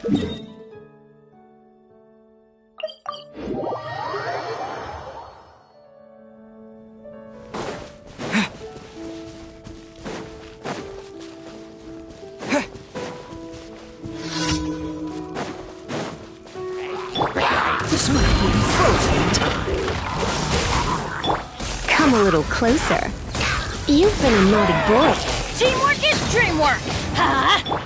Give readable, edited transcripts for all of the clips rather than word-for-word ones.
This might be frozen time. Come a little closer. You've been a naughty boy. Teamwork is dreamwork! Huh?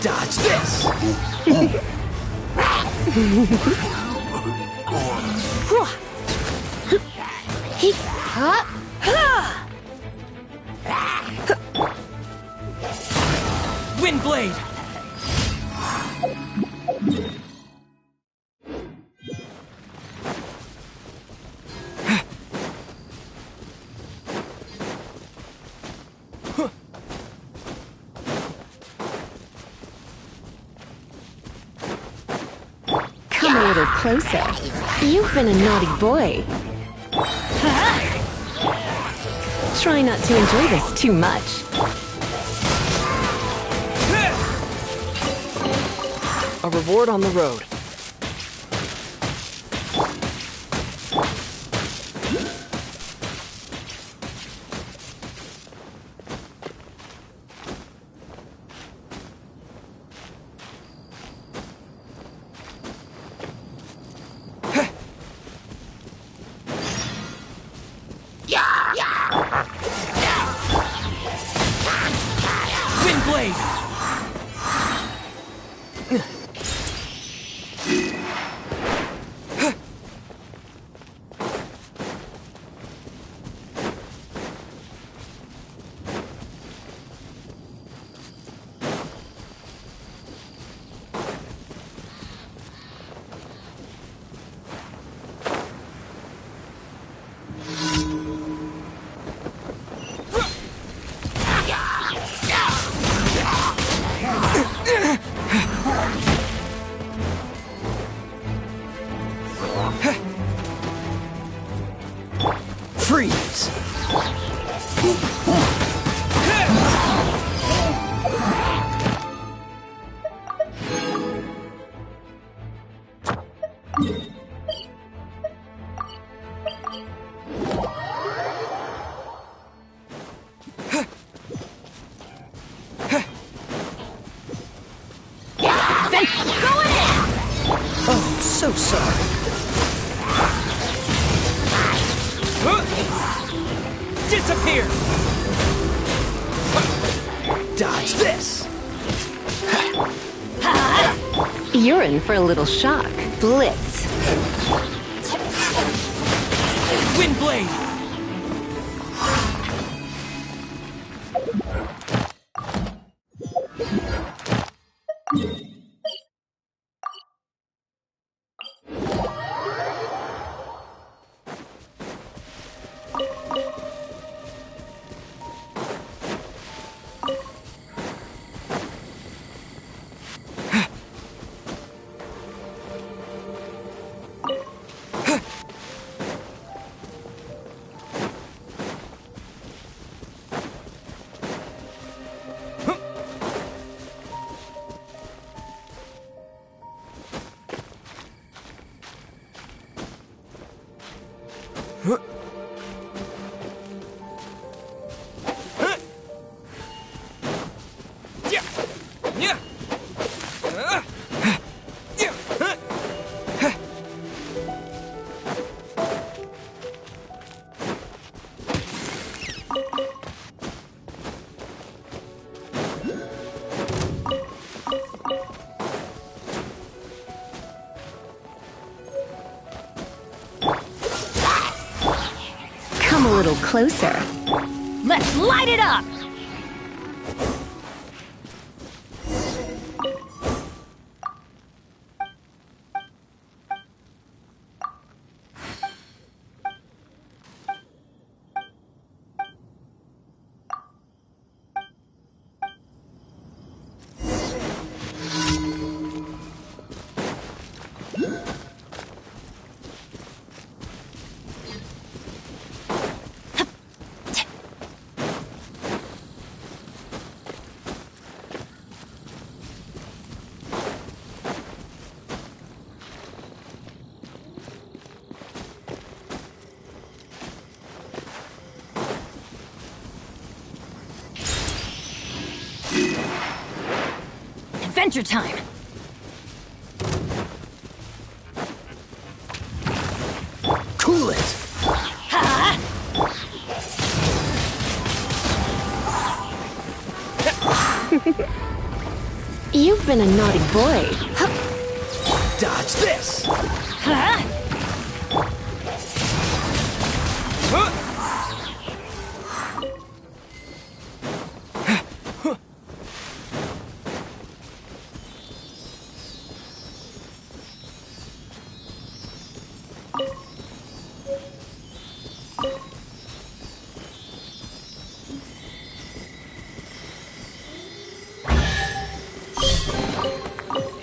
Dodge this! Windblade! Come a little closer. You've been a naughty boy. Try not to enjoy this too much. A reward on the road. Windblade! Freeze! Oh, so sorry. Disappear! Dodge this! You're in for a little shock. Blitz. Windblade! Come a little closer. Let's light it up! adventure time! Cool it! Ha! You've been a naughty boy. Dodge this! Ha!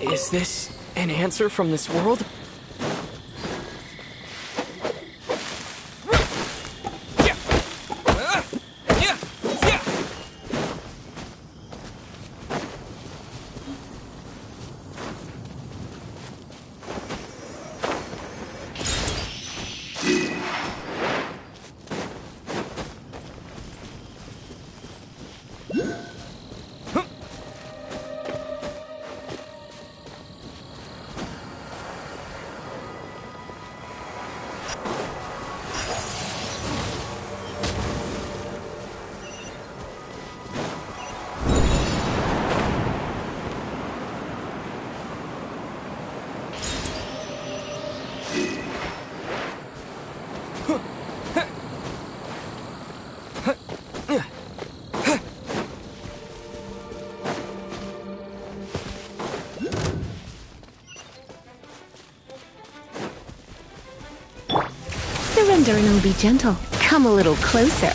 Is this an answer from this world? Surrender and I'll be gentle. Come a little closer.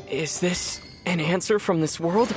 Is this an answer from this world?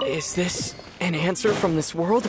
Is this an answer from this world?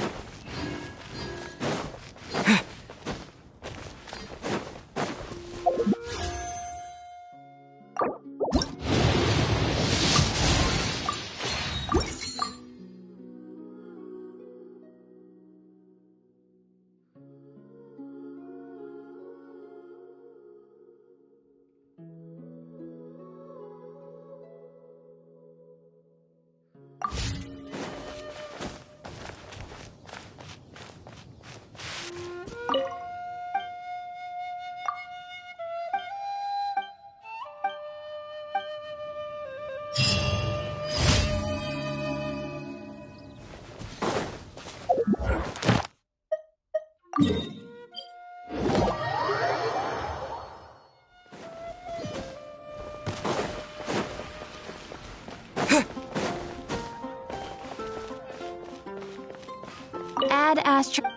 Ad Astra.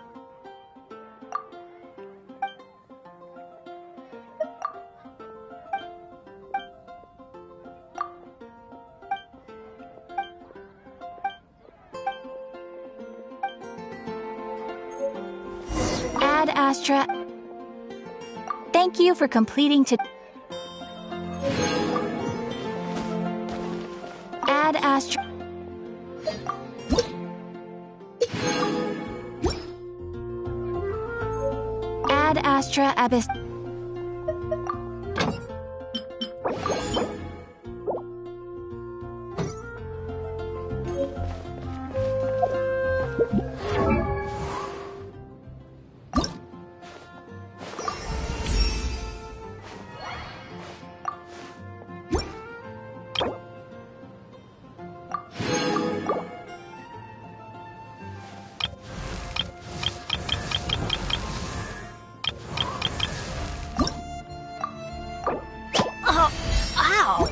Ad Astra. Thank you for completing to. Ad Astra. Ad Astra Abyss. Oh, ow!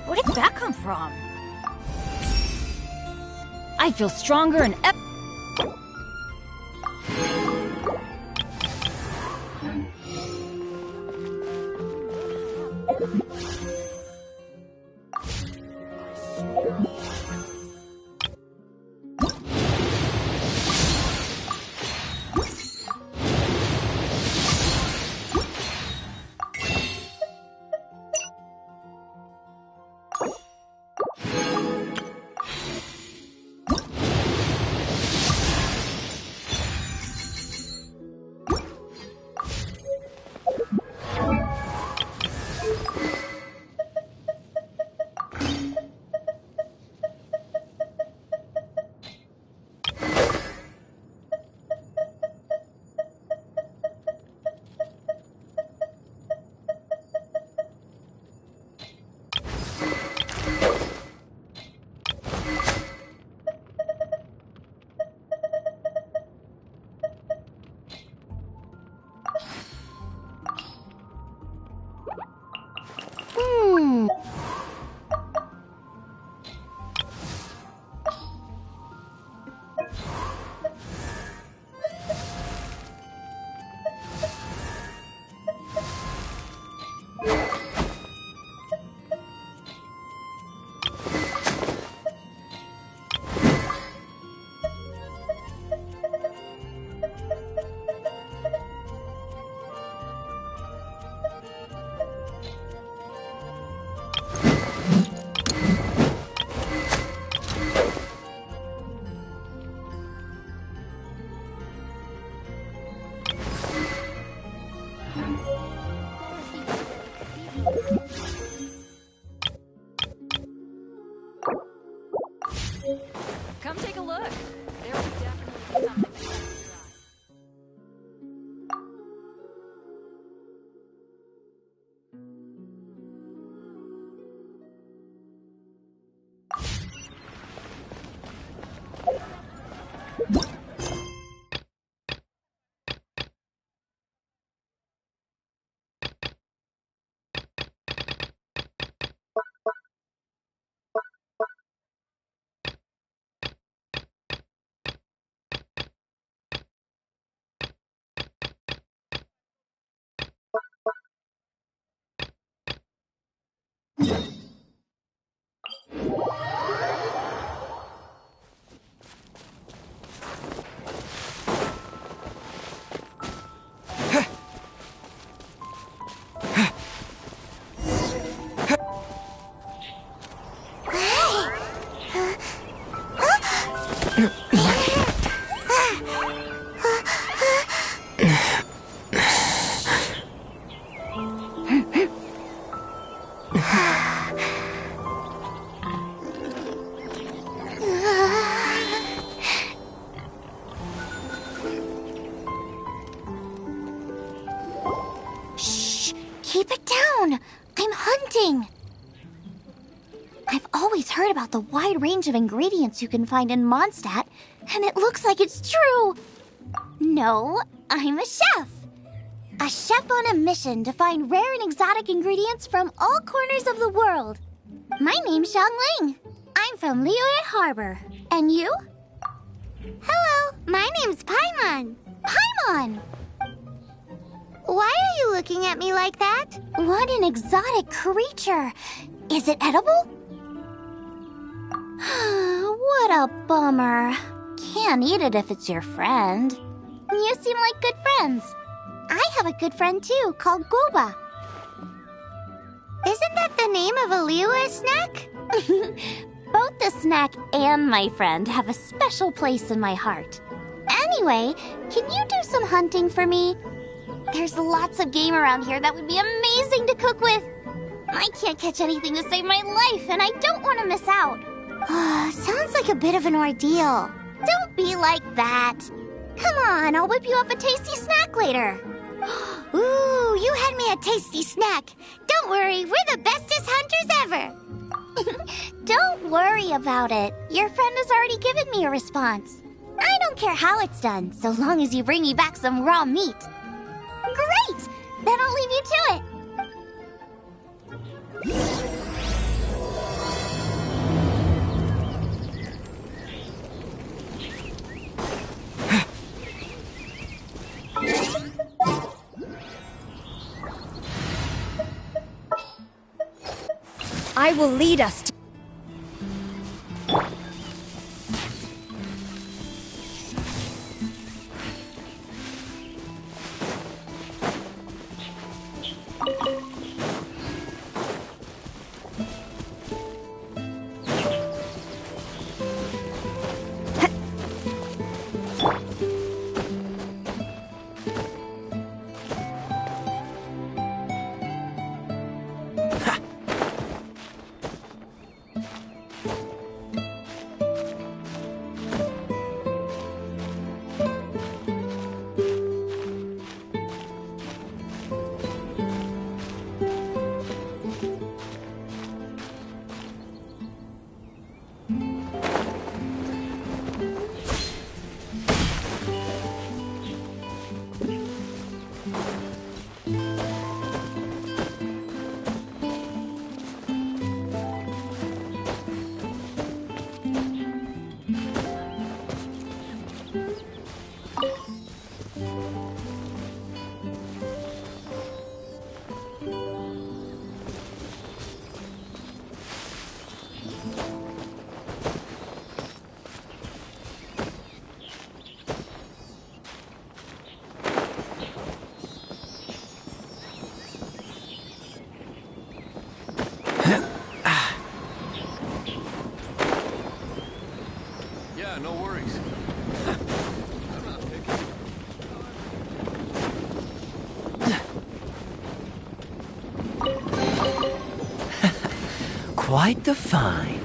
Where did that come from? I feel stronger and Come take a look. There will definitely be something that catches your eye. Shh! Keep it down! I'm hunting! I've always heard about the wide range of ingredients you can find in Mondstadt, and it looks like it's true! No, I'm a chef! A chef on a mission to find rare and exotic ingredients from all corners of the world. My name's Xiangling. I'm from Liyue Harbor. And you? Hello, my name's Paimon. Paimon! Why are you looking at me like that? What an exotic creature! Is it edible? What a bummer. Can't eat it if it's your friend. You seem like good friends. I have a good friend too, called Goba. Isn't that the name of a Liyue snack? Both the snack and my friend have a special place in my heart. Anyway, can you do some hunting for me? There's lots of game around here that would be amazing to cook with. I can't catch anything to save my life, and I don't want to miss out. Sounds like a bit of an ordeal. Don't be like that. Come on, I'll whip you up a tasty snack later. Ooh, you had me a tasty snack. Don't worry, we're the bestest hunters ever. Don't worry about it. Your friend has already given me a response. I don't care how it's done, so long as you bring me back some raw meat. Great! Then I'll leave you to it. I will lead us to... Yeah, no worries. I'm not picky. Quite the find.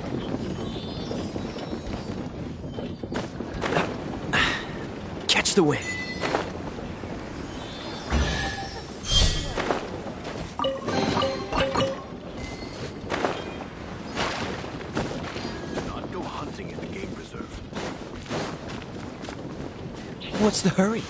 Catch the wind. Not go hunting in the game reserve. What's the hurry?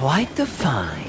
quite the find.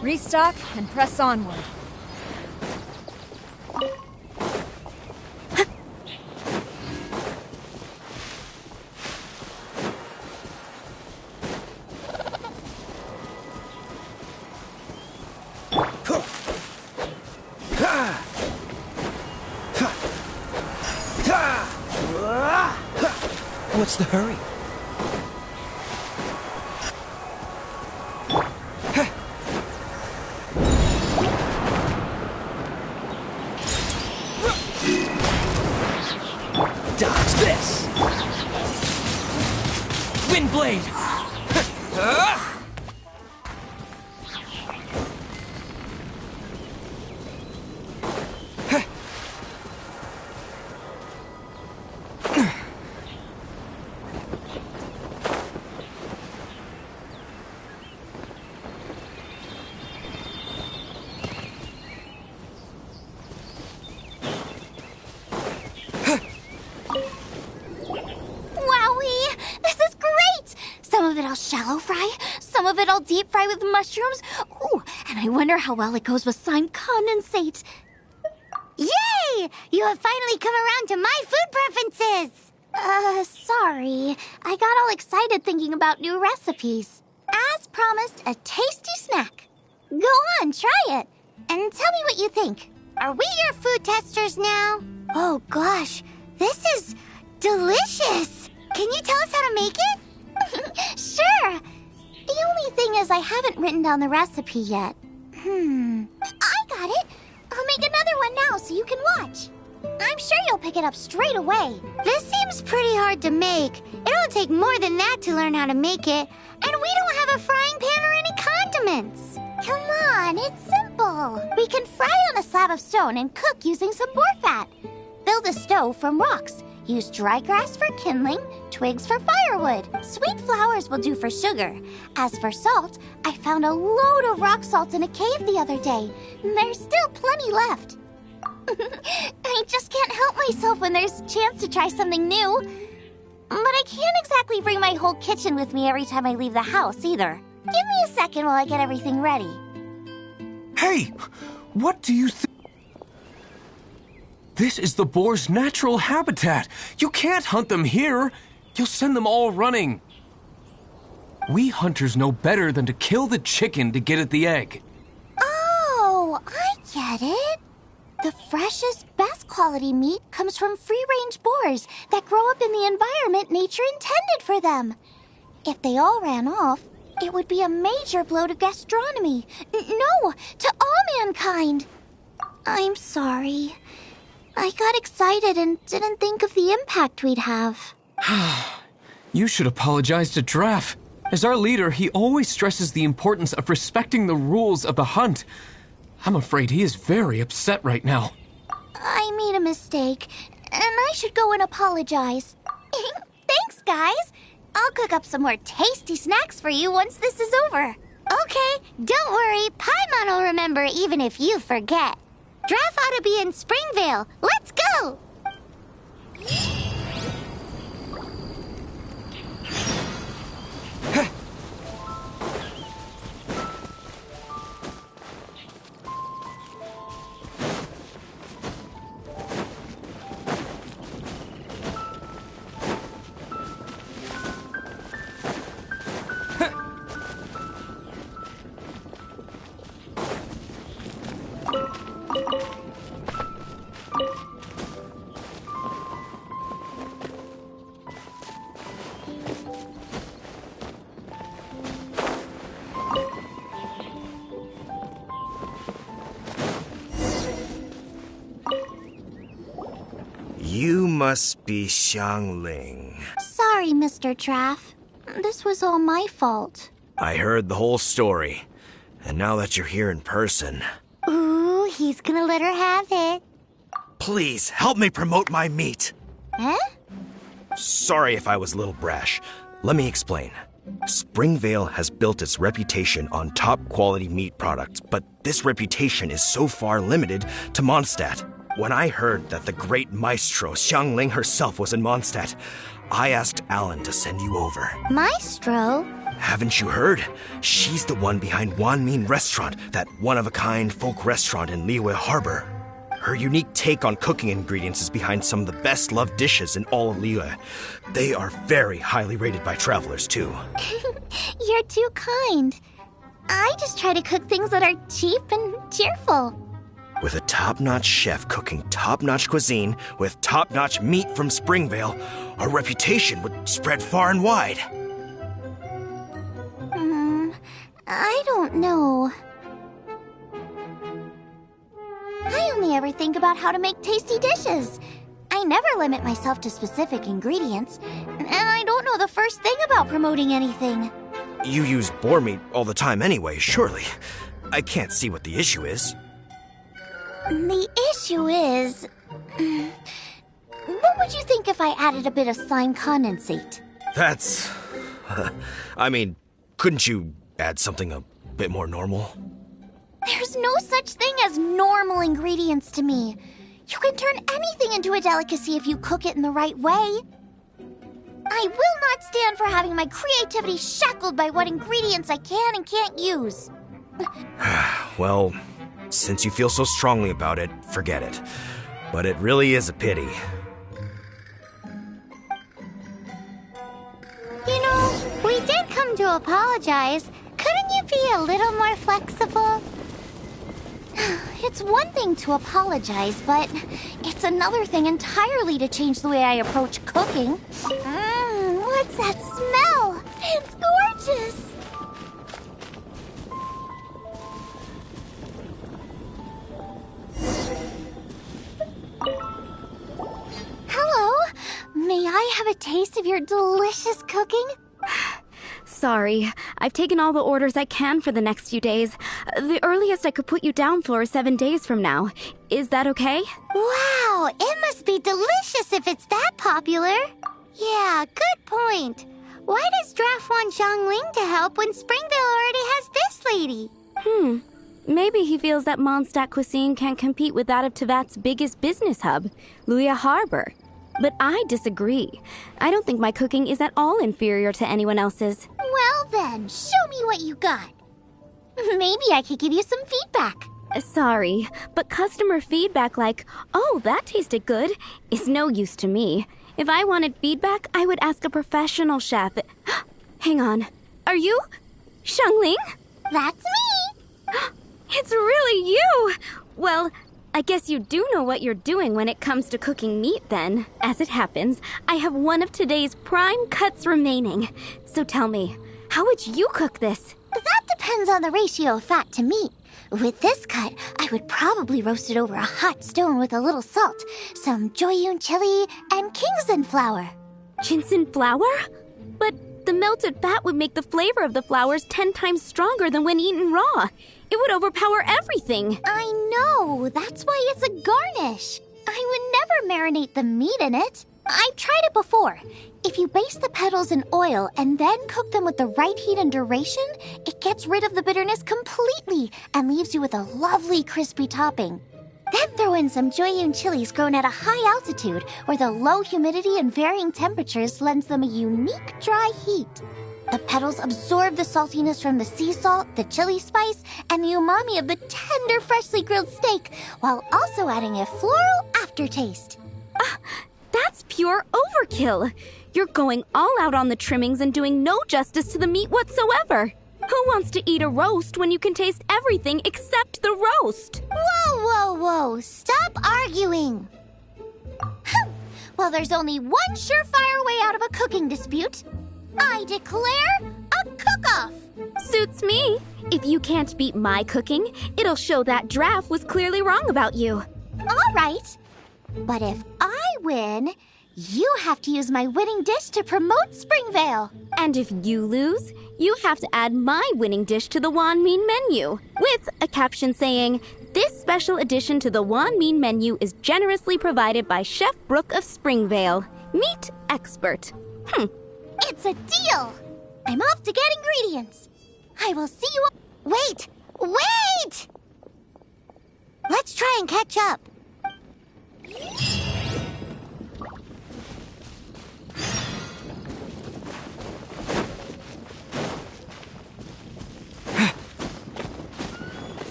Restock and press onward. What's the hurry? Dodge this! Windblade! Shallow fry, some of it I'll deep fry with mushrooms. Ooh, and I wonder how well it goes with slime condensate. Yay! You have finally come around to my food preferences! Sorry. I got all excited thinking about new recipes. As promised, a tasty snack. Go on, try it, and tell me what you think. Are we your food testers now? Oh gosh, this is delicious! Can you tell us how to make it? Sure. The only thing is I haven't written down the recipe yet. I got it. I'll make another one now so you can watch. I'm sure you'll pick it up straight away. This seems pretty hard to make. It'll take more than that to learn how to make it. And we don't have a frying pan or any condiments. Come on, it's simple. We can fry on a slab of stone and cook using some boar fat. Build a stove from rocks. Use dry grass for kindling, twigs for firewood. Sweet flowers will do for sugar. As for salt, I found a load of rock salt in a cave the other day. There's still plenty left. I just can't help myself when there's a chance to try something new. But I can't exactly bring my whole kitchen with me every time I leave the house either. Give me a second while I get everything ready. Hey! What do you think? This is the boar's natural habitat. You can't hunt them here. You'll send them all running. We hunters know better than to kill the chicken to get at the egg. Oh, I get it. The freshest, best quality meat comes from free-range boars that grow up in the environment nature intended for them. If they all ran off, it would be a major blow to gastronomy. No, to all mankind. I'm sorry. I got excited and didn't think of the impact we'd have. You should apologize to Draff. As our leader, he always stresses the importance of respecting the rules of the hunt. I'm afraid he is very upset right now. I made a mistake, and I should go and apologize. Thanks, guys. I'll cook up some more tasty snacks for you once this is over. Okay, don't worry. Paimon will remember even if you forget. Draff ought to be in Springvale. Let's go! must be Xiangling. Sorry, Mr. Traff. This was all my fault. I heard the whole story. And now that you're here in person... Ooh, he's gonna let her have it. Please, help me promote my meat. Huh? Sorry if I was a little brash. Let me explain. Springvale has built its reputation on top-quality meat products, but this reputation is so far limited to Mondstadt. When I heard that the great maestro Xiangling herself was in Mondstadt, I asked Alan to send you over. Maestro? Haven't you heard? She's the one behind Wanmin Restaurant, that one-of-a-kind folk restaurant in Liyue Harbor. Her unique take on cooking ingredients is behind some of the best-loved dishes in all of Liyue. They are very highly rated by travelers, too. You're too kind. I just try to cook things that are cheap and cheerful. With a top-notch chef cooking top-notch cuisine with top-notch meat from Springvale, our reputation would spread far and wide. I don't know. I only ever think about how to make tasty dishes. I never limit myself to specific ingredients, and I don't know the first thing about promoting anything. You use boar meat all the time anyway, surely. I can't see what the issue is. The issue is... What would you think if I added a bit of slime condensate? That's... I mean, couldn't you add something a bit more normal? There's no such thing as normal ingredients to me. You can turn anything into a delicacy if you cook it in the right way. I will not stand for having my creativity shackled by what ingredients I can and can't use. Well, since you feel so strongly about it, forget it. But it really is a pity. You know, we did come to apologize. Couldn't you be a little more flexible? It's one thing to apologize, but it's another thing entirely to change the way I approach cooking. What's that smell? It's gorgeous! Hello? May I have a taste of your delicious cooking? Sorry, I've taken all the orders I can for the next few days. The earliest I could put you down for is 7 days from now. Is that okay? Wow, it must be delicious if it's that popular. Yeah, good point. Why does Draft want Xiangling to help when Springvale already has this lady? Maybe he feels that Mondstadt cuisine can't compete with that of Tevat's biggest business hub, Liyue Harbor. But I disagree. I don't think my cooking is at all inferior to anyone else's. Well then, show me what you got. Maybe I could give you some feedback. Sorry, but customer feedback like, "Oh, that tasted good," is no use to me. If I wanted feedback, I would ask a professional chef. Hang on. Are you Xiangling? That's me! It's really you! Well, I guess you do know what you're doing when it comes to cooking meat then. As it happens, I have one of today's prime cuts remaining. So tell me, how would you cook this? That depends on the ratio of fat to meat. With this cut, I would probably roast it over a hot stone with a little salt, some joyun chili, and Kingston flour. Ginseng flour? But the melted fat would make the flavor of the flowers 10 times stronger than when eaten raw. It would overpower everything. I know. That's why it's a garnish. I would never marinate the meat in it. I've tried it before. If you baste the petals in oil and then cook them with the right heat and duration, it gets rid of the bitterness completely and leaves you with a lovely crispy topping. Then throw in some joyun chilies grown at a high altitude where the low humidity and varying temperatures lends them a unique dry heat. The petals absorb the saltiness from the sea salt, the chili spice, and the umami of the tender, freshly grilled steak, while also adding a floral aftertaste. That's pure overkill. You're going all out on the trimmings and doing no justice to the meat whatsoever. Who wants to eat a roast when you can taste everything except the roast? Whoa, whoa, whoa. Stop arguing. Well, there's only one surefire way out of a cooking dispute. I declare a cook-off! Suits me. If you can't beat my cooking, it'll show that Draft was clearly wrong about you. All right. But if I win, you have to use my winning dish to promote Springvale. And if you lose, you have to add my winning dish to the Wan Mean menu, with a caption saying, "This special addition to the Wan Mean menu is generously provided by Chef Brooke of Springvale, meat expert." It's a deal. I'm off to get ingredients. I will see you. Wait! Wait! Let's try and catch up.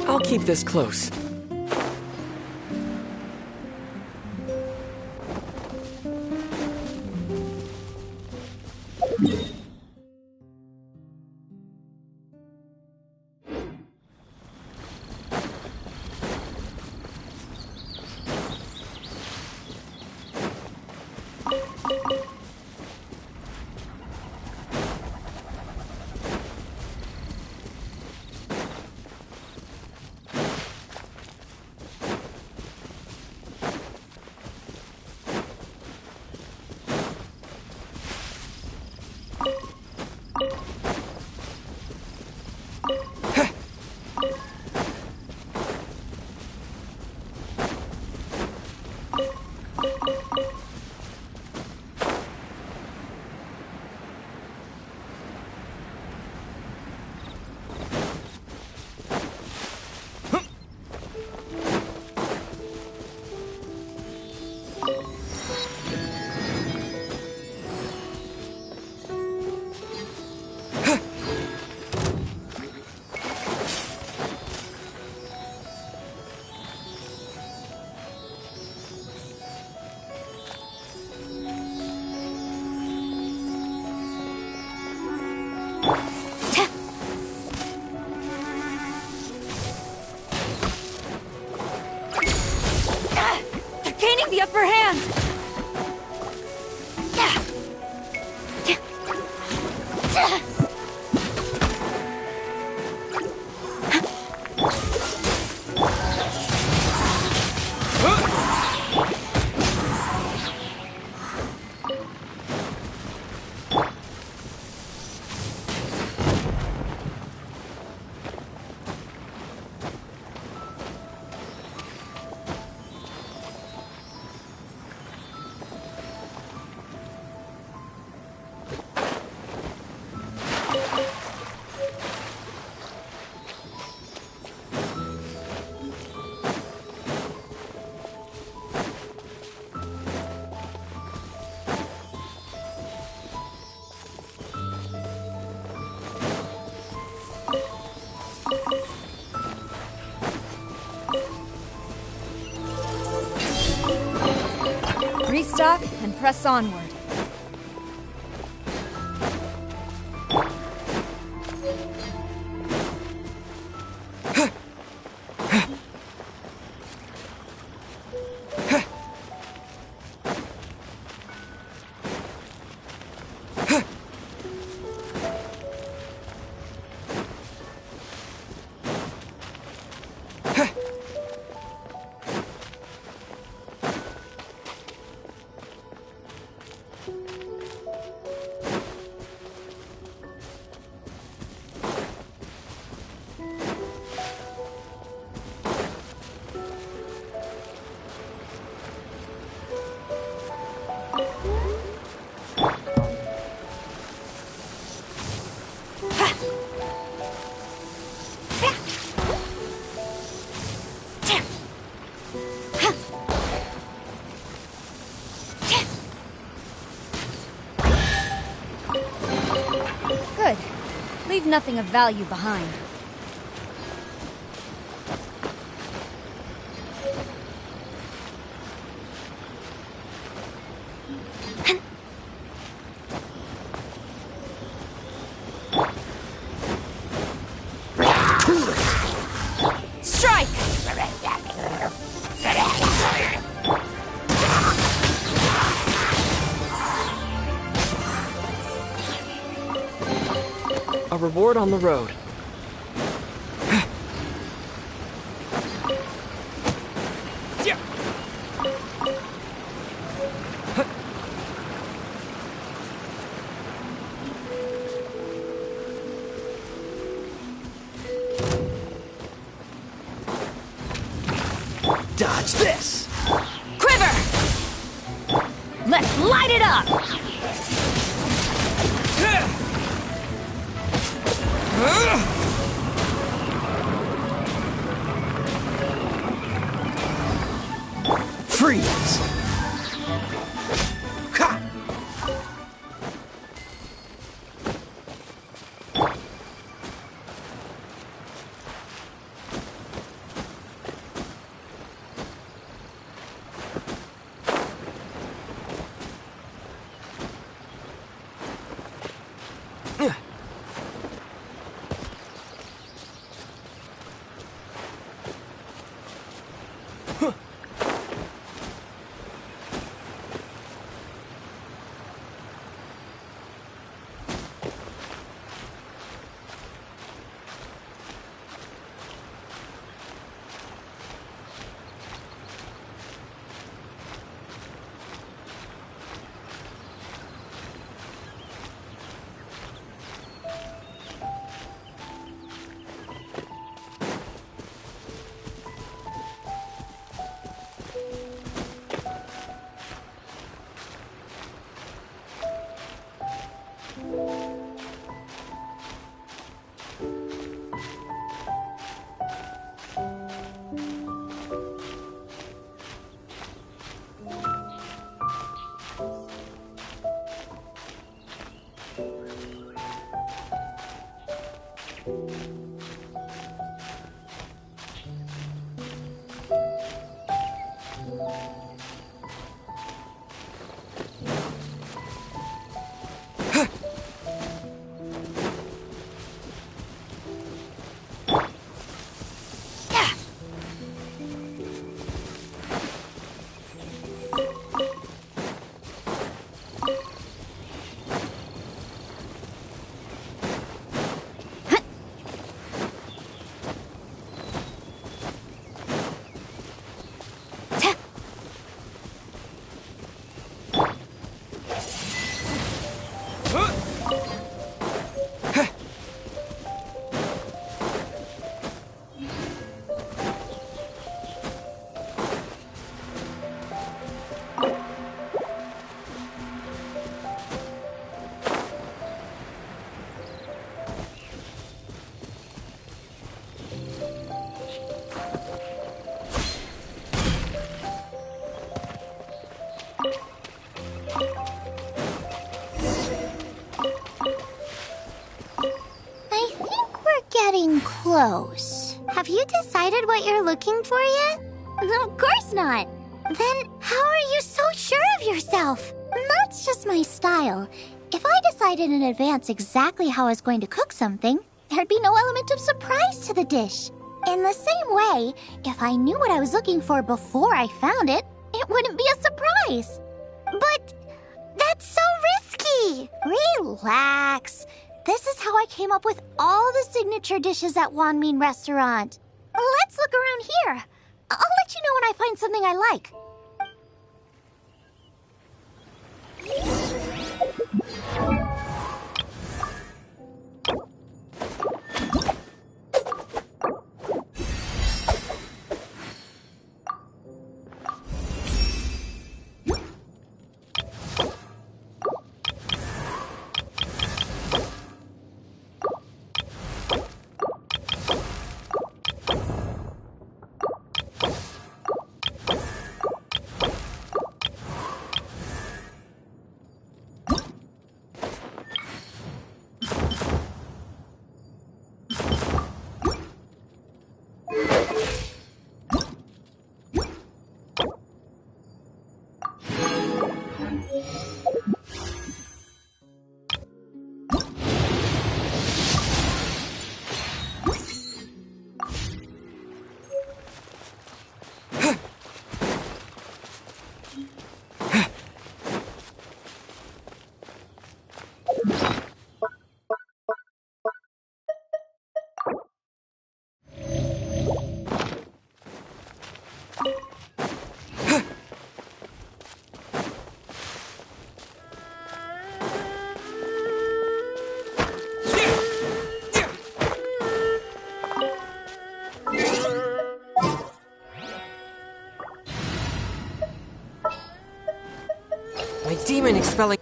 I'll keep this close. Gaining the upper hand! restock and press onward. Good. Leave nothing of value behind. Strike! A reward on the road. Dodge this! Quiver! Let's light it up! Freeze! Ha! I think we're getting close. Have you decided what you're looking for yet? Of course not. Then how are you so sure of yourself? That's just my style. If I decided in advance exactly how I was going to cook something, there'd be no element of surprise to the dish. In the same way, if I knew what I was looking for before I found it, it wouldn't be a surprise. But that's so risky. Relax. This is how I came up with all the signature dishes at Wanmin Restaurant. Let's look around here. I'll let you know when I find something I like. My demon expelling.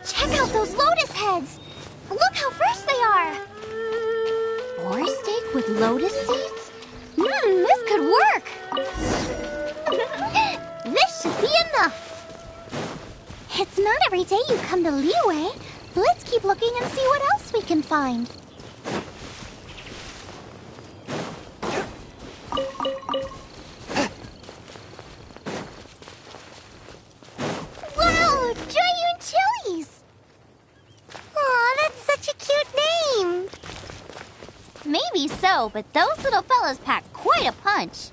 Check out those lotus heads! Look how fresh they are! Boar steak with lotus seeds? This could work! This should be enough! It's not every day you come to Liyue. Let's keep looking and see what else we can find. Wow! Giant chilies! Aw, that's such a cute name! Maybe so, but those little fellas pack quite a punch.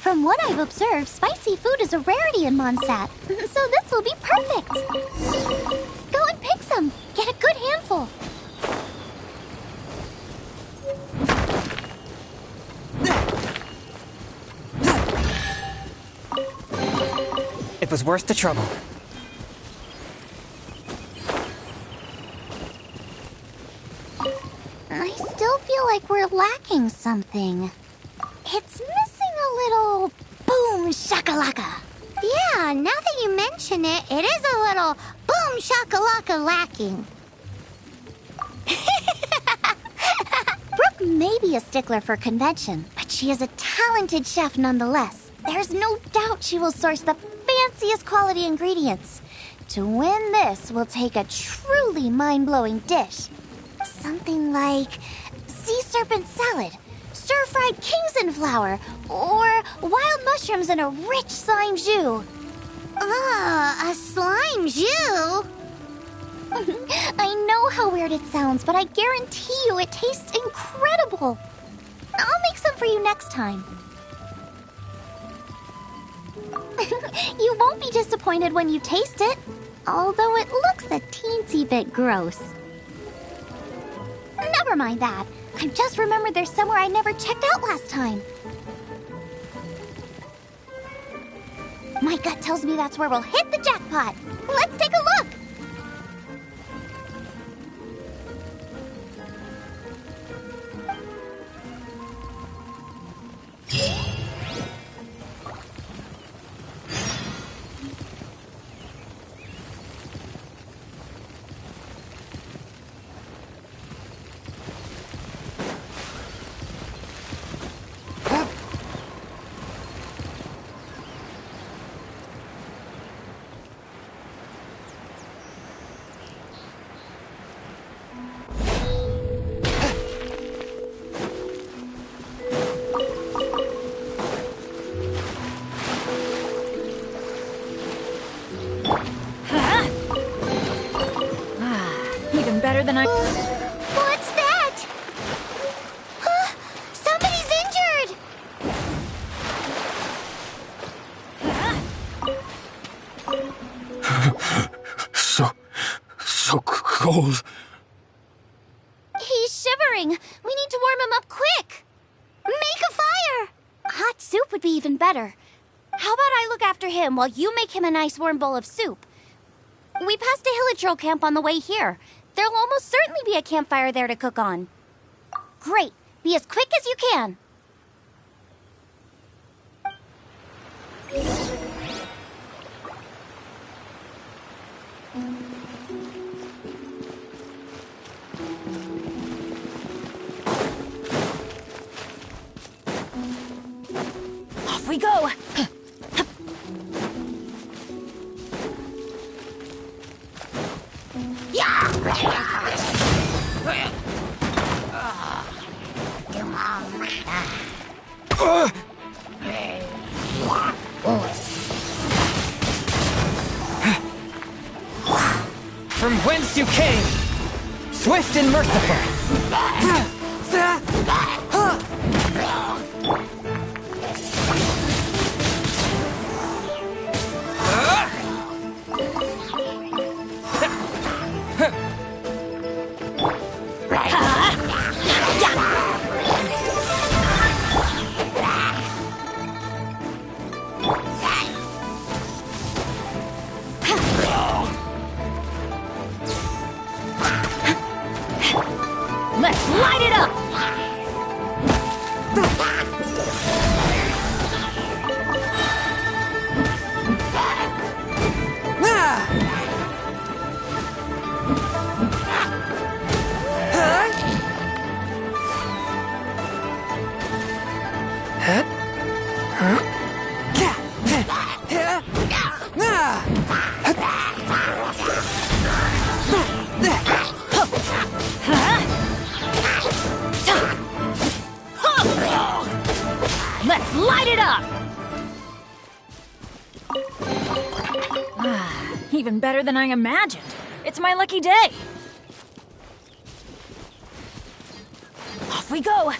From what I've observed, spicy food is a rarity in Mondstadt, so this will be perfect. Go and pick some. Get a good handful. It was worth the trouble. I still feel like we're lacking something. It's missing a little boom shakalaka. Yeah, now that you mention it, it is a little boom shakalaka lacking. Brooke may be a stickler for convention, but she is a talented chef nonetheless. There's no doubt she will source the fanciest quality ingredients. To win this will take a truly mind-blowing dish. Something like sea serpent salad, stir-fried kingston flower, or wild mushrooms in a rich slime jus. A slime jus? I know how weird it sounds, but I guarantee you it tastes incredible. I'll make some for you next time. You won't be disappointed when you taste it, although it looks a teensy bit gross. Never mind that. I've just remembered there's somewhere I never checked out last time. My gut tells me that's where we'll hit the jackpot. Let's take a look. cold. He's shivering. We need to warm him up quick. Make a fire. Hot soup would be even better. How about I look after him while you make him a nice warm bowl of soup? We passed a Hilichurl camp on the way here. There'll almost certainly be a campfire there to cook on. Great. Be as quick as you can. Off we go! From whence you came, swift and merciful. Let's light it up! Let's light it up! Even better than I imagined. It's my lucky day. Off we go!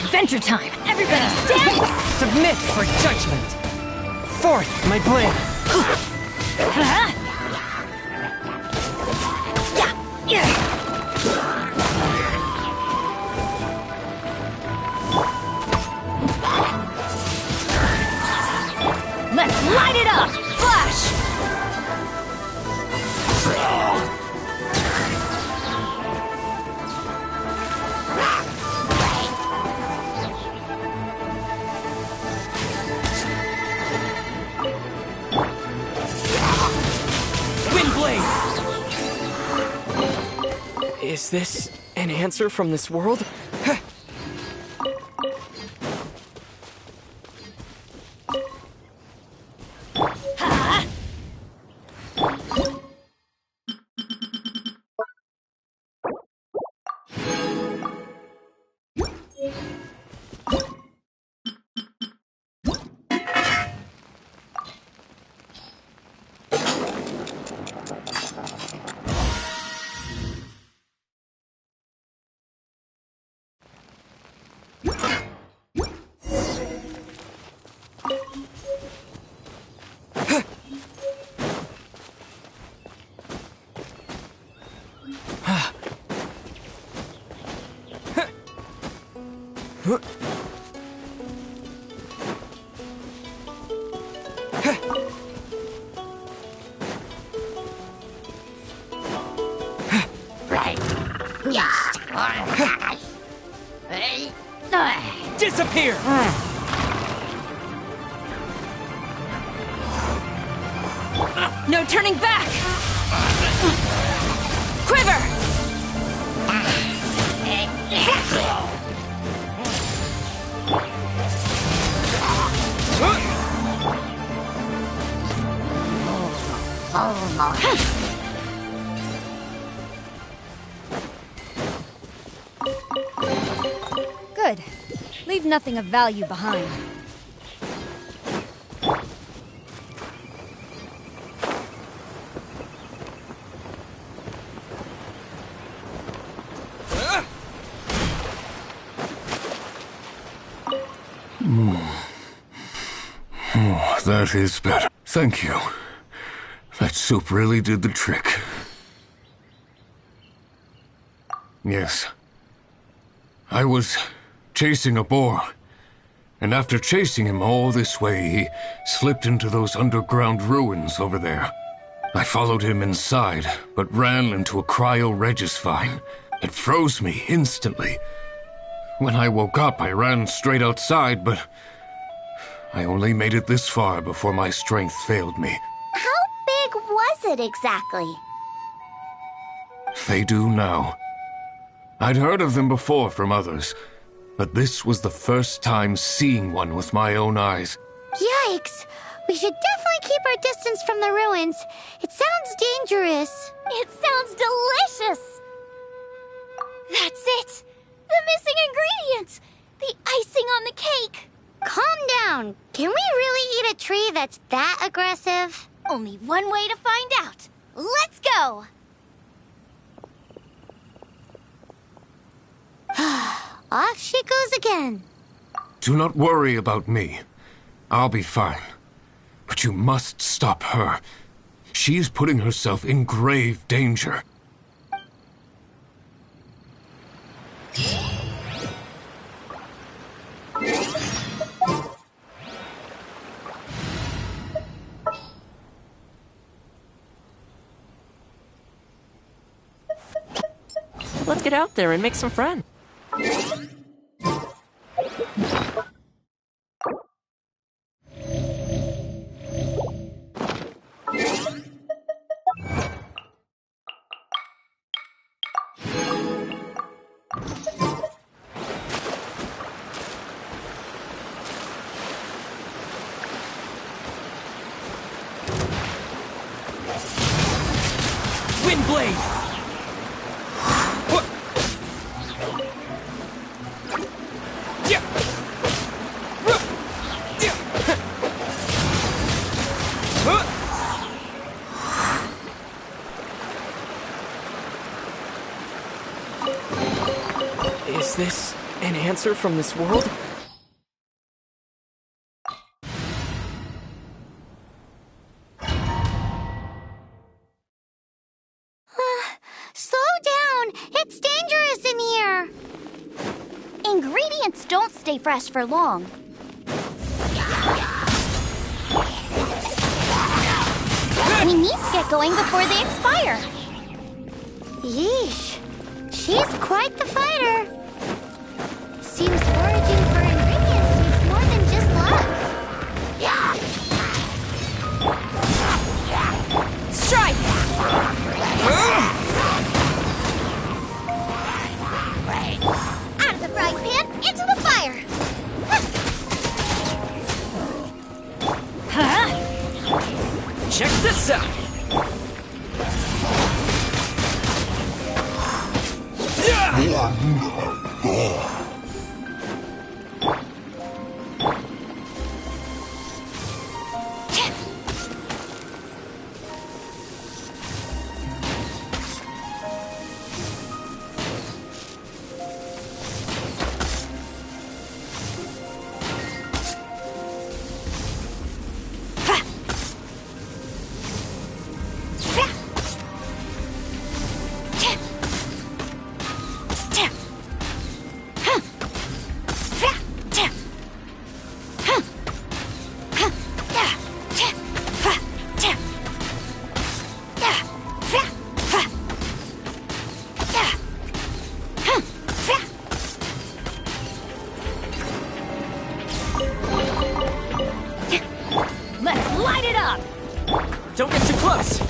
Adventure time! Everybody stand! Submit for judgment. Forth, my blade. Let's light it up! Flash! Is this an answer from this world? Disappear! No turning back! Quiver! Good. Leave nothing of value behind. That is better. Thank you. That soup really did the trick. Yes. I was chasing a boar. And after chasing him all this way, he slipped into those underground ruins over there. I followed him inside, but ran into a cryo-regis vine. It froze me instantly. When I woke up, I ran straight outside, but I only made it this far before my strength failed me. How big was it exactly? They do now. I'd heard of them before from others, but this was the first time seeing one with my own eyes. Yikes! We should definitely keep our distance from the ruins. It sounds dangerous. It sounds delicious! That's it! The missing ingredients! The icing on the cake! Calm down. Can we really eat a tree that's that aggressive? Only one way to find out. Let's go! Off she goes again. Do not worry about me. I'll be fine. But you must stop her. She is putting herself in grave danger. Let's get out there and make some friends. Windblade! Is this an answer from this world? Slow down. It's dangerous in here. Ingredients don't stay fresh for long. We need to get going before they expire. Yeesh. She's quite the fighter. Seems foraging for ingredients needs more than just luck. Strike! Out of the frying pan, into the fire! Check this out! Let's light it up! Don't get too close!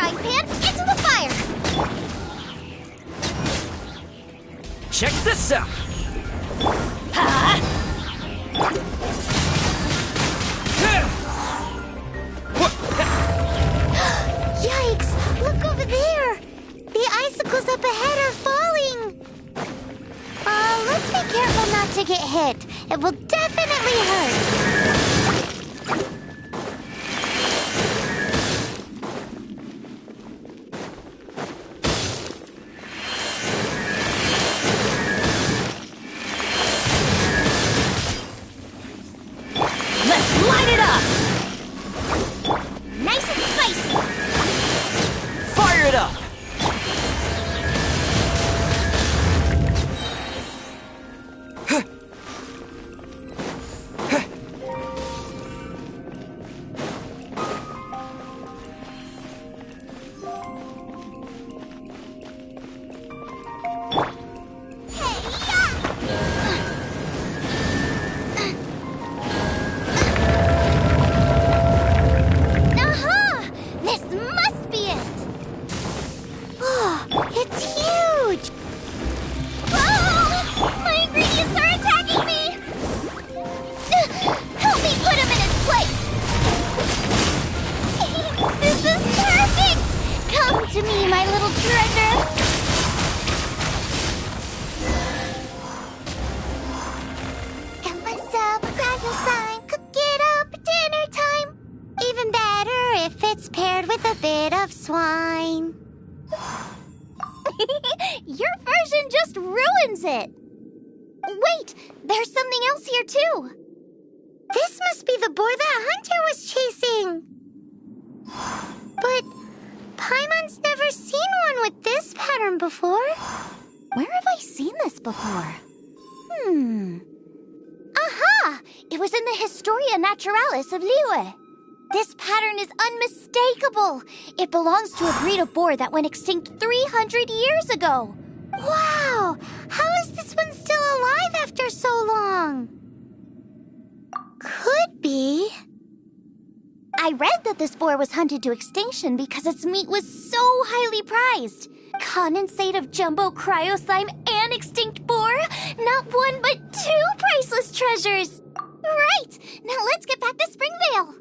frying pan into the fire! Check this out! Yikes! Look over there! The icicles up ahead are falling! Let's be careful not to get hit. It will definitely hurt. Let's light it up! Nice and spicy! Fire it up! Aha! This must be it! Oh, it's huge! Oh! My ingredients are attacking me! Help me put him in his place! This is perfect! Come to me, my little treasure! And what's up? Grab your sign, cook it up, dinner time! Even better if it's paired with a bit of swine. Your version just ruins it! Wait, there's something else here too! This must be the boar that Hunter was chasing! But Paimon's never seen one with this pattern before. Where have I seen this before? Aha! It was in the Historia Naturalis of Liyue. This pattern is unmistakable. It belongs to a breed of boar that went extinct 300 years ago. Wow! How is this one still alive after so long? Could be. I read that this boar was hunted to extinction because its meat was so highly prized. Condensate of jumbo cryo slime and extinct boar? Not one but two priceless treasures! Right! Now let's get back to Springvale!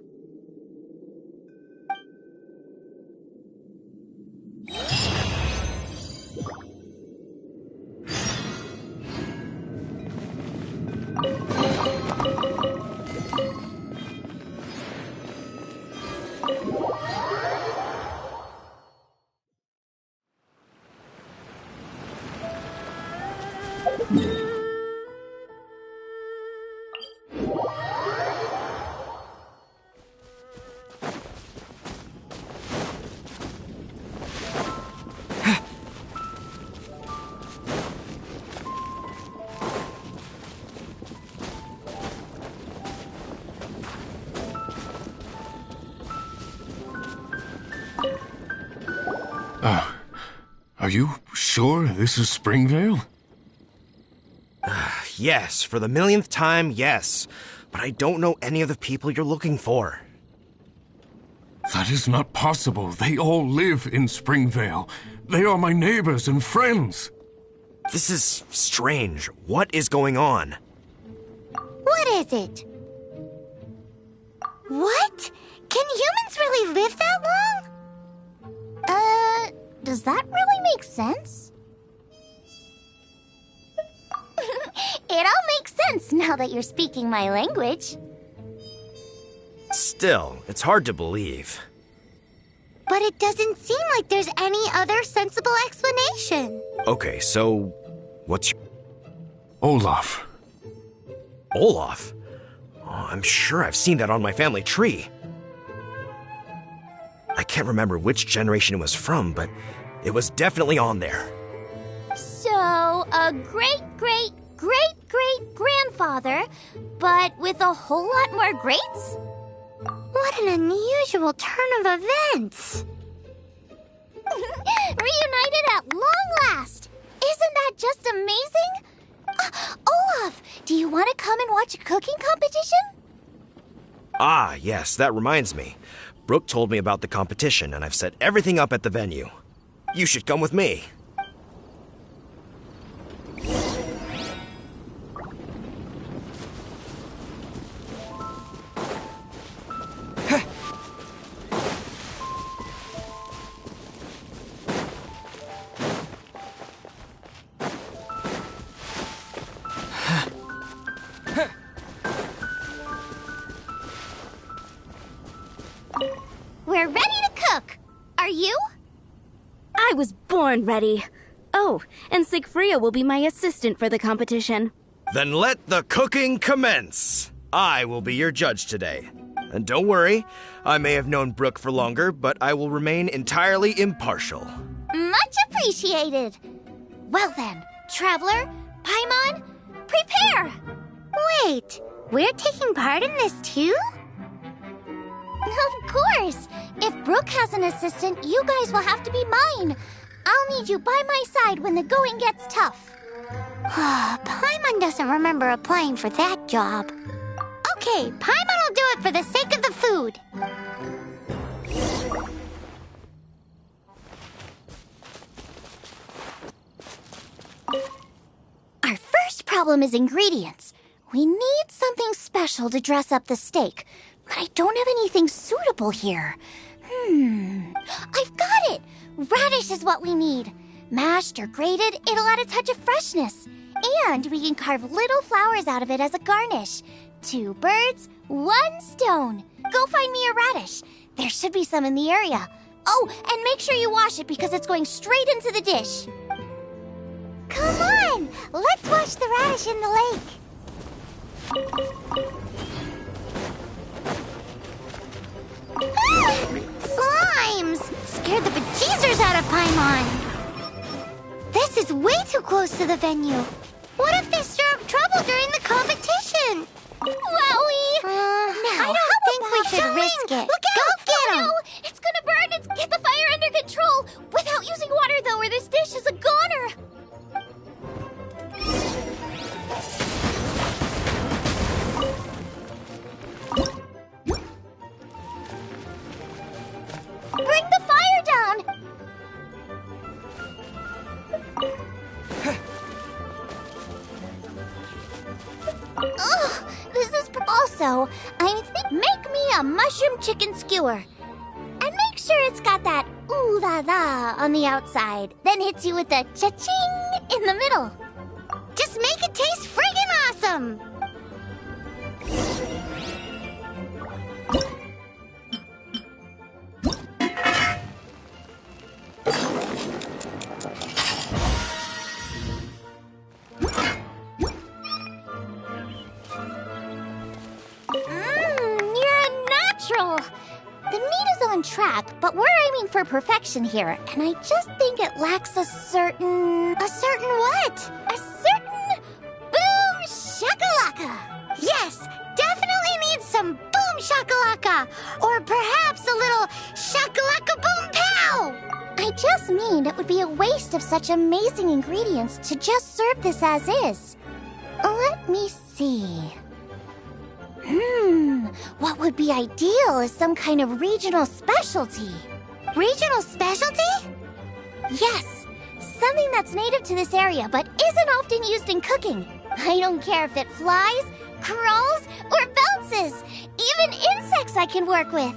Are you sure this is Springvale? Yes, for the millionth time, yes. But I don't know any of the people you're looking for. That is not possible. They all live in Springvale. They are my neighbors and friends. This is strange. What is going on? What is it? What? Can humans really live that long? Does that really make sense? It all makes sense now that you're speaking my language. Still, it's hard to believe. But it doesn't seem like there's any other sensible explanation. Okay, so what's your... Olaf. Olaf? Oh, I'm sure I've seen that on my family tree. I can't remember which generation it was from, but it was definitely on there. So, a great-great-great-great-grandfather, but with a whole lot more greats? What an unusual turn of events! Reunited at long last! Isn't that just amazing? Olaf, do you want to come and watch a cooking competition? Ah, yes, that reminds me. Brooke told me about the competition, and I've set everything up at the venue. You should come with me. We're ready to cook. Are you? I was born ready. Oh, and Sigfria will be my assistant for the competition. Then let the cooking commence. I will be your judge today. And don't worry, I may have known Brooke for longer, but I will remain entirely impartial. Much appreciated. Well then, Traveler, Paimon, prepare! Wait, we're taking part in this too? Of course! If Brooke has an assistant, you guys will have to be mine. I'll need you by my side when the going gets tough. Paimon doesn't remember applying for that job. Okay, Paimon will do it for the sake of the food. Our first problem is ingredients. We need something special to dress up the steak, but I don't have anything suitable here. I've got it! Radish is what we need. Mashed or grated, it'll add a touch of freshness. And we can carve little flowers out of it as a garnish. 2 birds, 1 stone. Go find me a radish. There should be some in the area. Oh, and make sure you wash it because it's going straight into the dish. Come on! Let's wash the radish in the lake. Slimes! Scared the bejeezers out of Paimon. This is way too close to the venue. What if they stir up trouble during the competition? Wowie! I don't think we should risk it. Look out! Go get him! No, it's gonna burn! Get the fire under control! Without using water, though, or this dish is a goner! Bring the fire down! Ugh, this is also, I think, make me a mushroom chicken skewer. And make sure it's got that ooh la la on the outside, then hits you with the cha-ching in the middle. Just make it taste friggin' awesome! You're a natural! The meat is on track, but we're aiming for perfection here, and I just think it lacks a certain what? A certain boom shakalaka! Yes, definitely needs some boom shakalaka! Or perhaps a little shakalaka boom pow! I just mean it would be a waste of such amazing ingredients to just serve this as is. Let me see. What would be ideal is some kind of regional specialty. Regional specialty? Yes, something that's native to this area but isn't often used in cooking. I don't care if it flies, crawls, or bounces. Even insects I can work with.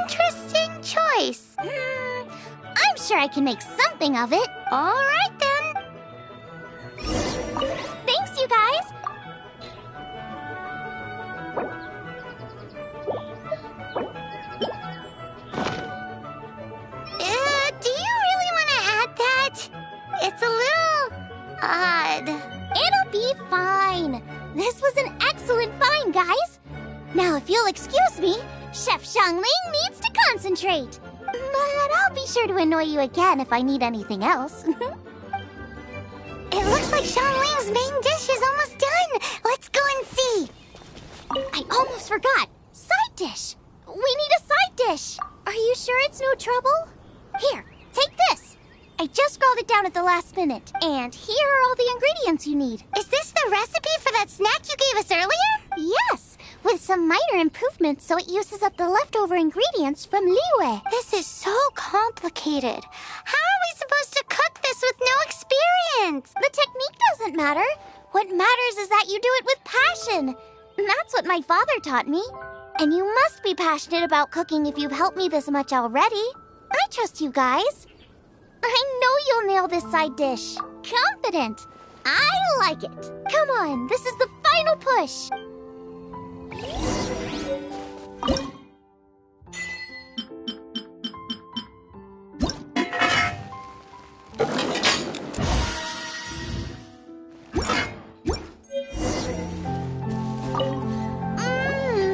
Interesting choice. I'm sure I can make something of it. All right, then. Thanks, you guys. Do you really want to add that? It's a little odd. It'll be fine. This was an excellent find, guys. Now, if you'll excuse me, Chef Xiangling needs to concentrate. But I'll be sure to annoy you again if I need anything else. It looks like Xiangling's main dish is almost done. Let's go and see. I almost forgot. Side dish. We need a side dish. Are you sure it's no trouble? Here, take this. I just scrolled it down at the last minute. And here are all the ingredients you need. Is this the recipe for that snack you gave us earlier? Yes. with some minor improvements so it uses up the leftover ingredients from Liyue. This is so complicated. How are we supposed to cook this with no experience? The technique doesn't matter. What matters is that you do it with passion. That's what my father taught me. And you must be passionate about cooking if you've helped me this much already. I trust you guys. I know you'll nail this side dish. Confident. I like it. Come on, this is the final push.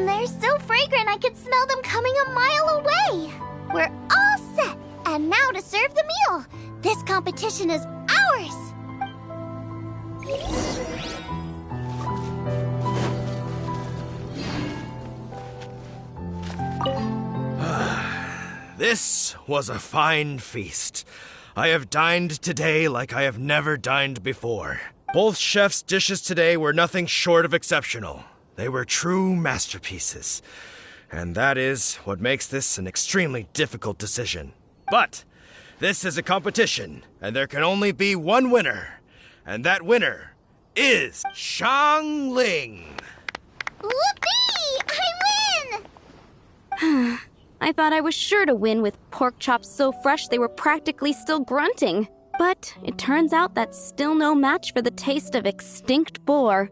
They're so fragrant I could smell them coming a mile away. We're all set. And now to serve the meal. This competition is ours. This was a fine feast. I have dined today like I have never dined before. Both chefs' dishes today were nothing short of exceptional. They were true masterpieces. And that is what makes this an extremely difficult decision. But this is a competition, and there can only be one winner. And that winner is Xiangling. Whoopee! I win! I thought I was sure to win with pork chops so fresh they were practically still grunting. But it turns out that's still no match for the taste of extinct boar.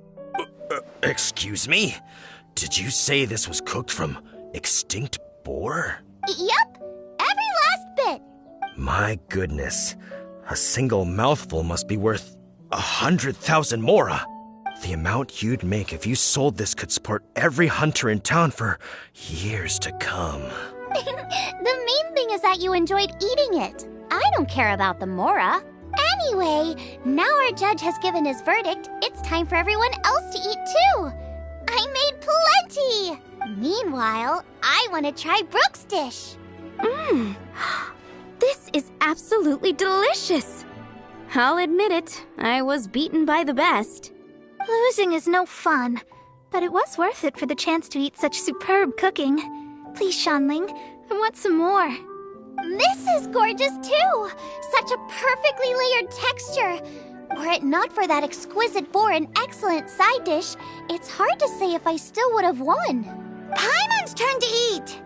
Excuse me? Did you say this was cooked from extinct boar? Yep, every last bit. My goodness. A single mouthful must be worth 100,000 mora. The amount you'd make if you sold this could support every hunter in town for years to come. The main thing is that you enjoyed eating it. I don't care about the mora. Anyway, now our judge has given his verdict. It's time for everyone else to eat too. I made plenty. Meanwhile, I want to try Brooke's dish. This is absolutely delicious. I'll admit it, I was beaten by the best. Losing is no fun, but it was worth it for the chance to eat such superb cooking. Please, Xiangling, I want some more. This is gorgeous too! Such a perfectly layered texture. Were it not for that exquisite boar and excellent side dish, it's hard to say if I still would have won. Paimon's turn to eat!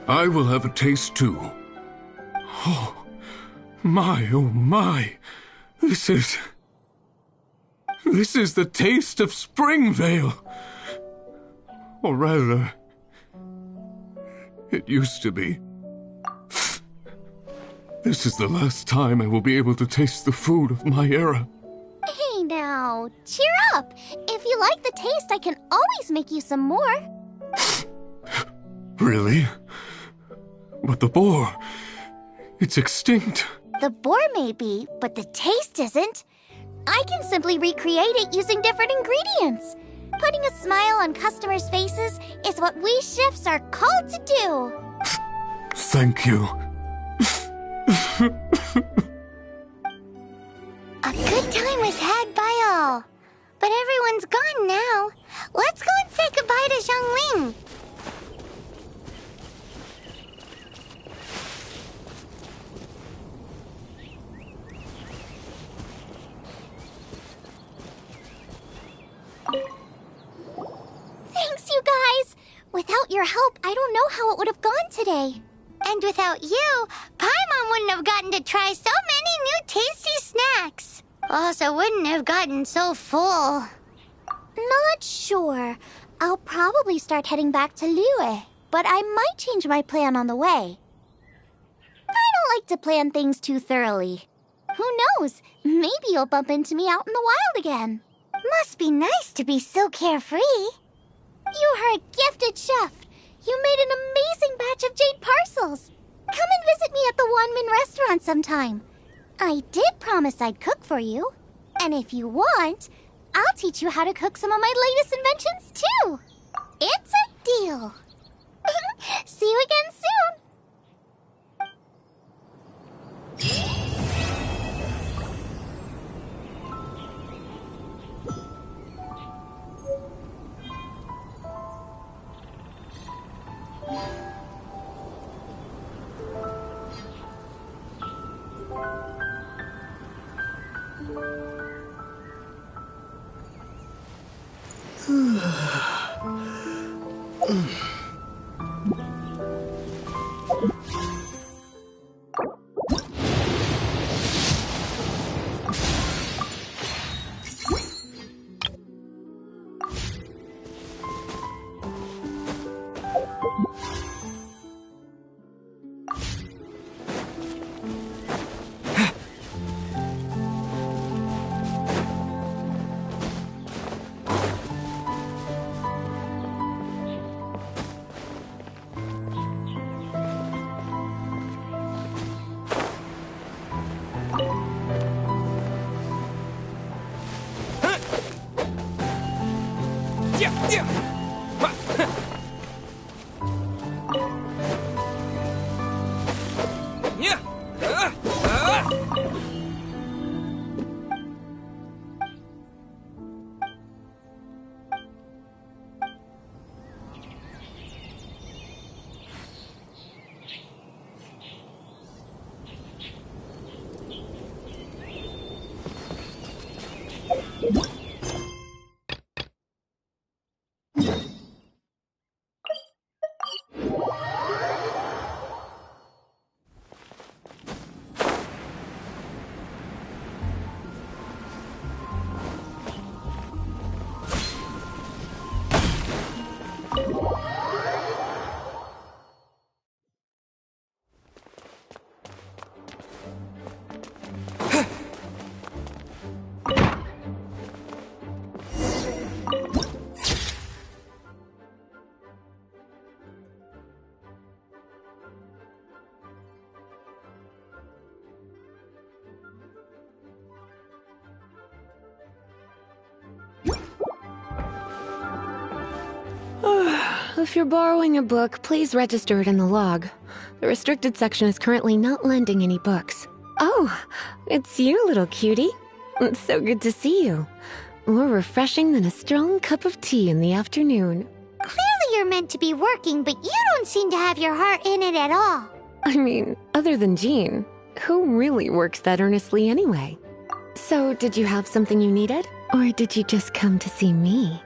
I will have a taste too. Oh my. This is the taste of Springvale. Or rather, it used to be. This is the last time I will be able to taste the food of my era. Hey now, cheer up. If you like the taste, I can always make you some more. Really? But the boar, it's extinct. The boar may be, but the taste isn't. I can simply recreate it using different ingredients. Putting a smile on customers' faces is what we chefs are called to do. Thank you. A good time was had by all. But everyone's gone now. Let's go and say goodbye to Xiangling. Thanks, you guys! Without your help, I don't know how it would have gone today. And without you, Paimon wouldn't have gotten to try so many new tasty snacks. Also wouldn't have gotten so full. Not sure. I'll probably start heading back to Liyue, but I might change my plan on the way. I don't like to plan things too thoroughly. Who knows? Maybe you'll bump into me out in the wild again. Must be nice to be so carefree. You are a gifted chef. You made an amazing batch of jade parcels. Come and visit me at the Wanmin restaurant sometime. I did promise I'd cook for you. And if you want, I'll teach you how to cook some of my latest inventions too. It's a deal. See you again soon. If you're borrowing a book, please register it in the log. The restricted section is currently not lending any books. Oh, it's you, little cutie. It's so good to see you. More refreshing than a strong cup of tea in the afternoon. Clearly you're meant to be working, but you don't seem to have your heart in it at all. I mean, other than Jean, who really works that earnestly anyway? So, did you have something you needed? Or did you just come to see me?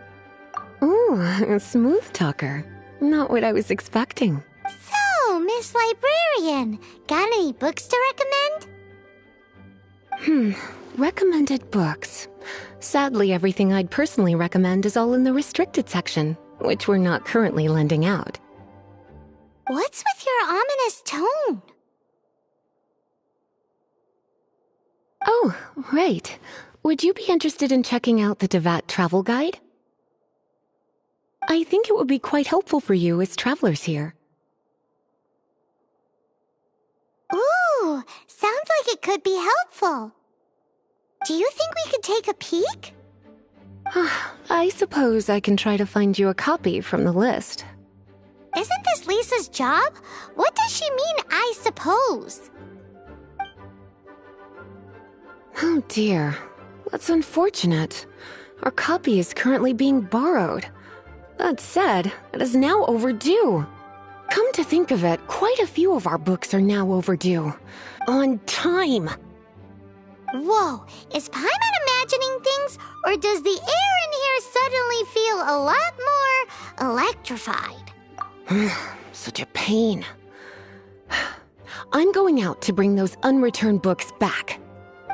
Ooh, a smooth talker. Not what I was expecting. So, Miss Librarian, got any books to recommend? Recommended books. Sadly, everything I'd personally recommend is all in the restricted section, which we're not currently lending out. What's with your ominous tone? Oh, right. Would you be interested in checking out the Devat travel guide? I think it would be quite helpful for you as travelers here. Ooh, sounds like it could be helpful. Do you think we could take a peek? I suppose I can try to find you a copy from the list. Isn't this Lisa's job? What does she mean, I suppose? Oh dear, that's unfortunate. Our copy is currently being borrowed. That said, it is now overdue. Come to think of it, quite a few of our books are now overdue. On time! Whoa, is Paimon imagining things, or does the air in here suddenly feel a lot more electrified? Such a pain. I'm going out to bring those unreturned books back.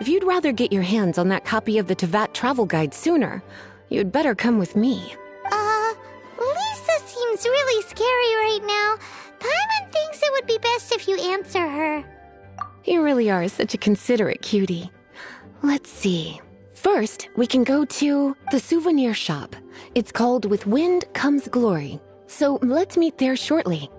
If you'd rather get your hands on that copy of the Tevat travel guide sooner, you'd better come with me. Lisa seems really scary right now. Paimon thinks it would be best if you answer her. You really are such a considerate cutie. Let's see. First, we can go to the souvenir shop. It's called With Wind Comes Glory. So let's meet there shortly.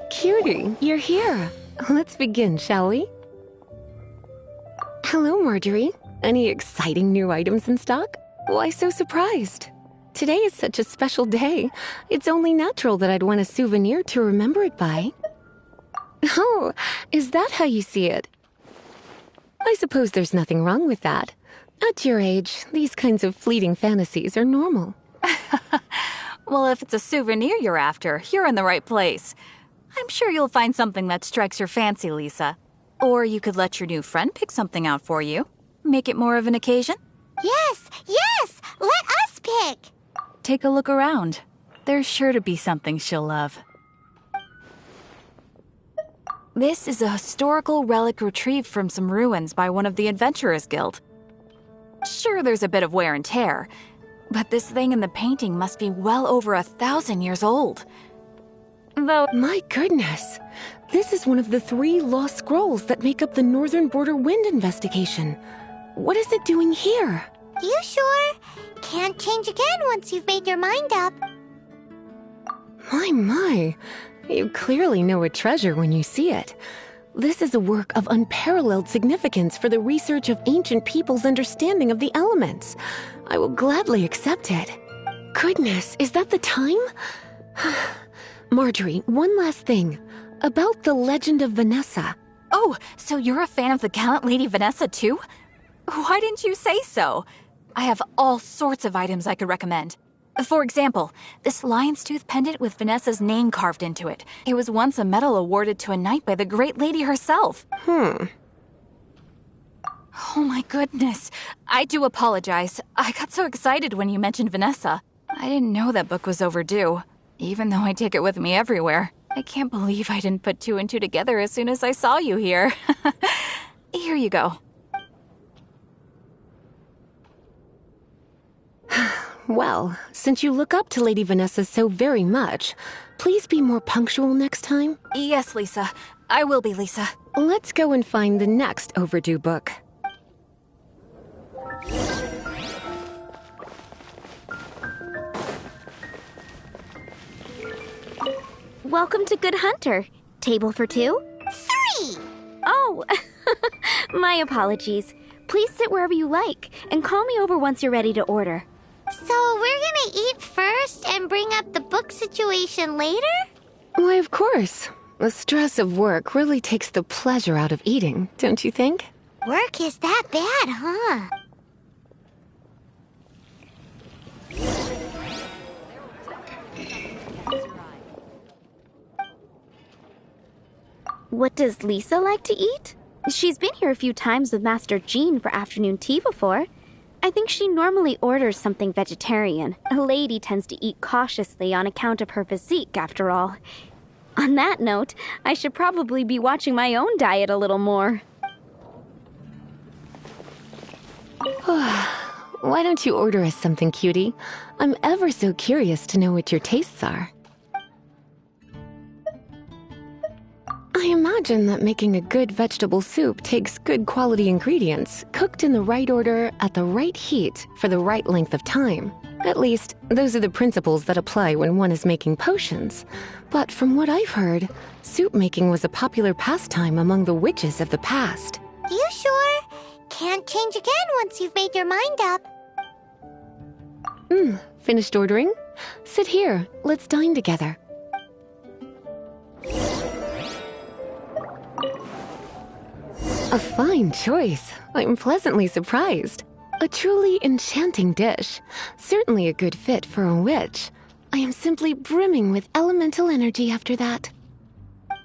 Cutie, you're here. Let's begin, shall we? Hello, Marjorie. Any exciting new items in stock? Why so surprised? Today is such a special day. It's only natural that I'd want a souvenir to remember it by. Oh, is that how you see it? I suppose there's nothing wrong with that. At your age, these kinds of fleeting fantasies are normal. Well, if it's a souvenir you're after, you're in the right place. I'm sure you'll find something that strikes your fancy, Lisa. Or you could let your new friend pick something out for you. Make it more of an occasion. Yes, yes! Let us pick! Take a look around. There's sure to be something she'll love. This is a historical relic retrieved from some ruins by one of the Adventurers Guild. Sure, there's a bit of wear and tear, but this thing in the painting must be well over 1,000 years old. Though, my goodness, this is one of the 3 lost scrolls that make up the Northern Border Wind investigation. What is it doing here? You sure? Can't change again once you've made your mind up. My. You clearly know a treasure when you see it. This is a work of unparalleled significance for the research of ancient people's understanding of the elements. I will gladly accept it. Goodness, is that the time? Marjorie, one last thing. About the legend of Vanessa. Oh, so you're a fan of the gallant Lady Vanessa too? Why didn't you say so? I have all sorts of items I could recommend. For example, this lion's tooth pendant with Vanessa's name carved into it. It was once a medal awarded to a knight by the great lady herself. Oh my goodness. I do apologize. I got so excited when you mentioned Vanessa. I didn't know that book was overdue, even though I take it with me everywhere. I can't believe I didn't put 2 and 2 together as soon as I saw you here. Here you go. Well, since you look up to Lady Vanessa so very much, please be more punctual next time. Yes, Lisa. I will be, Lisa. Let's go and find the next overdue book. Welcome to Good Hunter. Table for 2? 3! Oh, my apologies. Please sit wherever you like, and call me over once you're ready to order. So we're gonna eat first and bring up the book situation later? Why, of course. The stress of work really takes the pleasure out of eating, don't you think? Work is that bad, huh? What does Lisa like to eat? She's been here a few times with Master Jean for afternoon tea before. I think she normally orders something vegetarian. A lady tends to eat cautiously on account of her physique, after all. On that note, I should probably be watching my own diet a little more. Why don't you order us something, cutie? I'm ever so curious to know what your tastes are. I imagine that making a good vegetable soup takes good quality ingredients, cooked in the right order, at the right heat, for the right length of time. At least, those are the principles that apply when one is making potions. But from what I've heard, soup making was a popular pastime among the witches of the past. You sure? Can't change again once you've made your mind up. Finished ordering? Sit here, let's dine together. A fine choice. I'm pleasantly surprised. A truly enchanting dish. Certainly a good fit for a witch. I am simply brimming with elemental energy after that.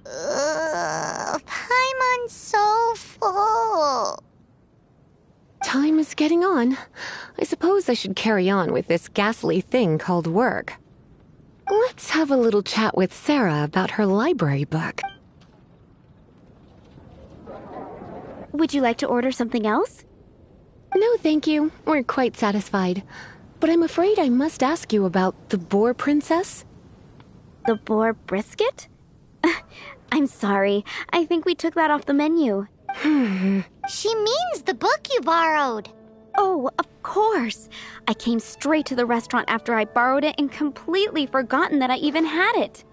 Paimon's so full. Time is getting on. I suppose I should carry on with this ghastly thing called work. Let's have a little chat with Sarah about her library book. Would you like to order something else? No, thank you. We're quite satisfied. But I'm afraid I must ask you about the Boar Princess. The boar brisket? I'm sorry. I think we took that off the menu. She means the book you borrowed. Oh, of course. I came straight to the restaurant after I borrowed it and completely forgotten that I even had it.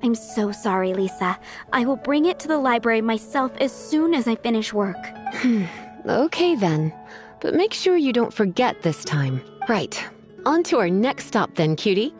I'm so sorry, Lisa. I will bring it to the library myself as soon as I finish work. Okay then. But make sure you don't forget this time. Right. On to our next stop then, cutie.